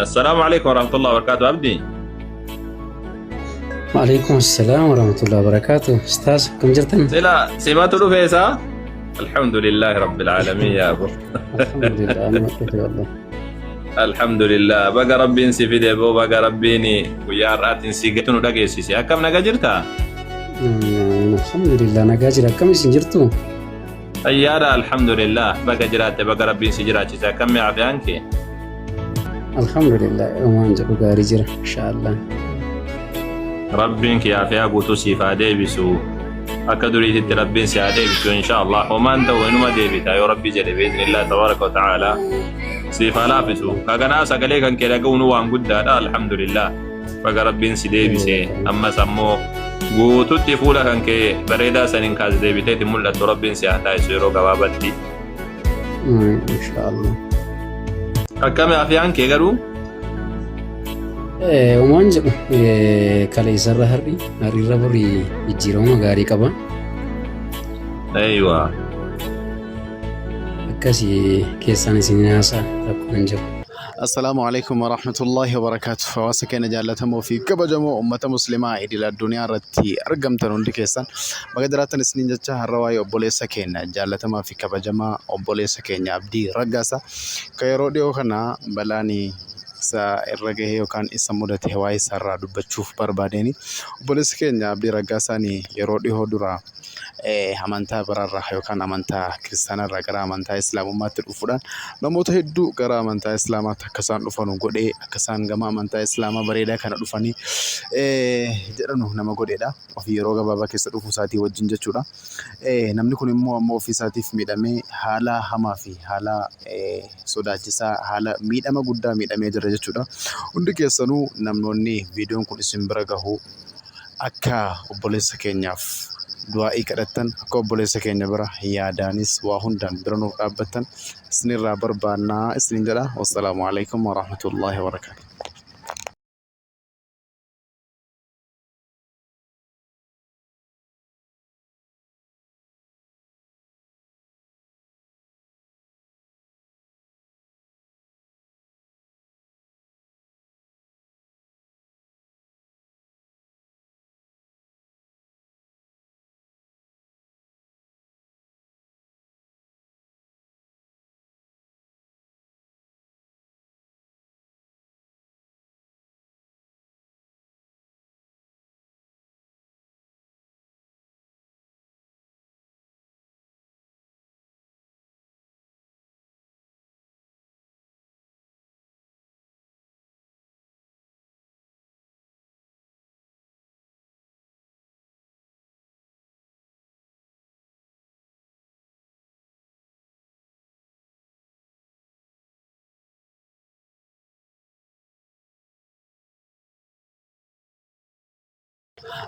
السلام عليكم ورحمة الله وبركاته عبدي. وعليكم السلام ورحمة الله وبركاته. أستاذ كم جرتن؟ سمعت له فيسا. الحمد لله رب العالمين يا أبو. الحمد لله أنا مكتفي والله. الحمد لله بقى ربي نسي في دبو بقى ربيني ويا رات نسي قتنو دقي سيسي أكم نجرتها. الحمد لله أنا قاجر كم سنجرتو. أيارا الحمد لله بقى جرات بقى ربي نسي جرات سيسي كم يعفي عنك. الحمد لله وان جبوا قارجر إن شاء الله. ربك يا في أبو توسي فادي بسو. أكدري تتربين سعادة بسو إن شاء الله وما أنت وإنما ديبتا يا ربي جل بإذن الله تبارك وتعالى. سيفا لافسو كاغنا سغلي كان كيدا غونو وان غدا الحمد لله بغا ربين سي ديبسي اما سمو غوتو تفولا كان كي بريدا سنين كاز ديبتي تملا ربين سي اتا يسيرو غبابتي ان شاء الله. كم افيان كي غرو ومان جب كالي سر هري ربري يجيرو مغاري كبا. ايوه كاسي كيساني سيناسا تكون جب. السلام عليكم ورحمة الله وبركاته. فواسكين جالتهم في كبجمو أمة مسلمة إلى الدنيا رتي أرقم تنون كيسان بقدرات نسنين جتها الرواية أبولي سكين جالتهم في كبجما أبولي سكين عبدي رقاسا كيروديو خنا بلاني sa irrage yookaan isa mudate waa'ee sarraa dubbachuuf barbaadeni obboleessi keenya Abdii Raggaasaanii yeroo dhihoo dura amantaa biraarraa yookaan amantaa kiristaanarraa gara amantaa islaamummaatti dhufuudhaan namoota hedduu gara amantaa islaamaatti akka isaan dhufan godhee akka isaan gama amantaa islaamaa bareedaa kana dhufanii jedhanu nama godheedha ofii yeroo gabaabaa keessa dhufuu isaatii wajjin jechuudha. Namni kun immoo amma ofii isaatiif miidhamee haala hamaa fi haala sodaachisaa haala miidhama guddaa miidhamee jira jechuudha. Hundi keessanuu namoonni viidiyoon kun isin bira gahu akka obboleessa keenyaaf du'aa'ii kadhattan akka obboleessa keenya bira yaadaanis waa hundaan bira nuuf dhaabbattan isinirraa barbaannaa isiniin jedha. Wassalaamu alaikum warahmatullahi wabarakatuh.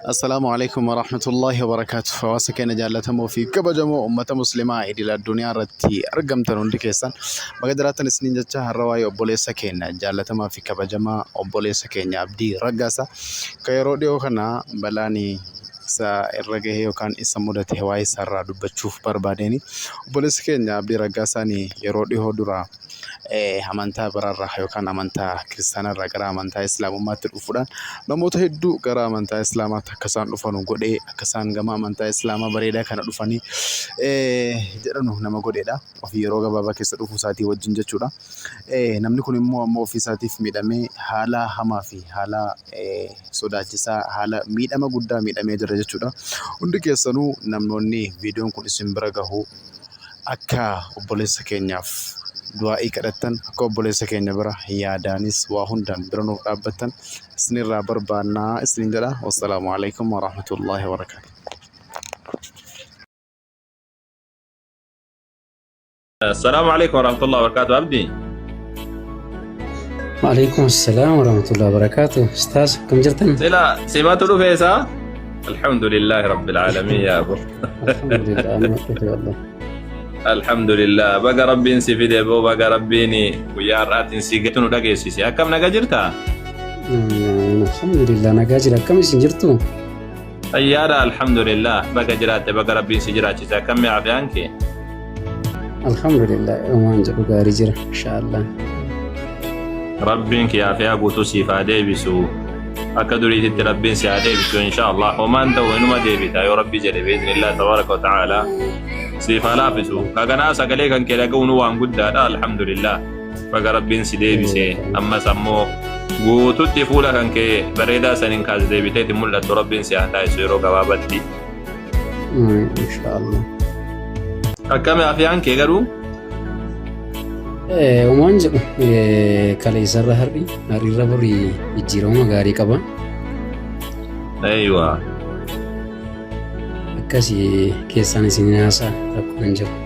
السلام عليكم ورحمة الله وبركاته. فواسكين جالتهم في كبجمو أمة مسلمة إلى الدنيا رتي أرقم تنون كيسان بقدرات نسنين جتها الرواية أبولي سكين جالتهم في كبجما أبولي سكين عبدي رقاسا كيروديو خنا بلاني sa irrage yookaan isa mudate waa'ee sarraa dubbachuuf barbaadeni obboleessi keenya Abdii Raggaasaanii yeroo dhihoo dura amantaa biraarraa yookaan amantaa kiristaanarraa gara amantaa islaamummaatti dhufuudhaan namoota hedduu gara amantaa islaamaatti akka isaan dhufan godhee akka isaan gama amantaa islaamaa bareedaa kana dhufanii jedhanu nama godheedha ofii yeroo gabaabaa keessa dhufuu isaatii wajjin jechuudha. Namni kun immoo amma ofii isaatiif miidhamee haala hamaa fi haala sodaachisaa haala miidhama guddaa miidhamee jira jechuudha. Hundi keessanuu namoonni viidiyoon kun isin bira gahu akka obboleessa keenyaaf du'aa'ii kadhattan akka obboleessa keenya bira yaadaanis waa hundaan bira nuuf dhaabbattan isinirraa barbaannaa isiniin jedha. Wassalaamu alaikum warahmatullahi wabarakatuh. السلام عليكم ورحمة الله وبركاته عبدي. وعليكم السلام ورحمة الله وبركاته. أستاذ كم جرتن؟ سمعت له فيسا. الحمد لله رب العالمين يا أبو. الحمد لله أنا مكتفي والله. الحمد لله بقى ربي نسي في دبو بقى ربيني ويا رات نسي قتنو دقي سيسي أكم نجرتها. الحمد لله أنا قاجر كم سنجرتو. أيارا الحمد لله بقى جرات بقى ربي نسي جرات سيسي كم يعفي عنك. الحمد لله وان جبوا قارجر إن شاء الله. ربك يا فيها قوتو سيفا ديبسو أكدري تت ربين سيا ديبسو إن شاء الله وما أنت وإنما ديبتا يا ربي جل بإذن الله تبارك وتعالى سيفا لابسو كأنا سأقولك أن كلا قونو وان قد الحمد لله فقربين سيديبسي أما سمو قوتو تفولا كان كي بريدا سنين كاز ديبتي تمولا ربين سيا تايسو يرو قوابتي إن شاء الله. أكمل أفيان كي قرو Uumaan jedhu kaleessarra har'irra borii jijjiirama gaarii qaba. أيوة Akkasii keessaan isin haasaa rakkoo hin jiru.